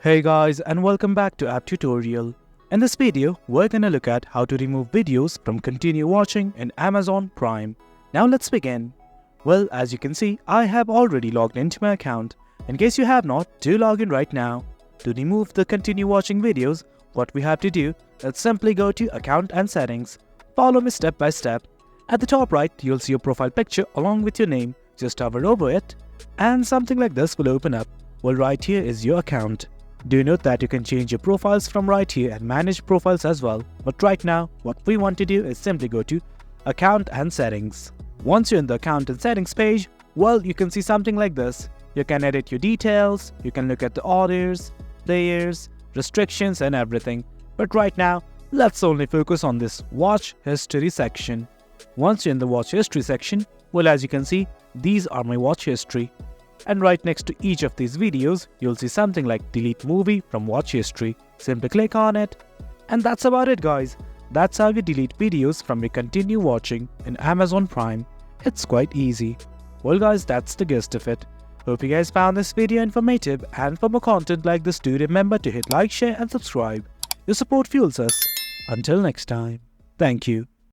Hey guys, and welcome back to App Tutorial. In this video, we're gonna look at how to remove videos from continue watching in Amazon Prime. Now let's begin. Well, as you can see, I have already logged into my account. In case you have not, do log in right now. To remove the continue watching videos, what we have to do is simply go to Account and Settings. Follow me step by step. At the top right, you'll see your profile picture along with your name. Just hover over it, and something like this will open up. Well, right here is your account. Do note that you can change your profiles from right here and manage profiles as well. But right now, what we want to do is simply go to Account and Settings. Once you're in the Account and Settings page, well, you can see something like this. You can edit your details, you can look at the orders, players, restrictions and everything. But right now, let's only focus on this Watch History section. Once you're in the Watch History section, well, as you can see, these are my watch history. And right next to each of these videos, you'll see something like Delete Movie from Watch History. Simply click on it. And that's about it, guys. That's how you delete videos from your continue watching in Amazon Prime. It's quite easy. Well guys, that's the gist of it. Hope you guys found this video informative, and for more content like this, do remember to hit like, share and subscribe. Your support fuels us. Until next time, thank you.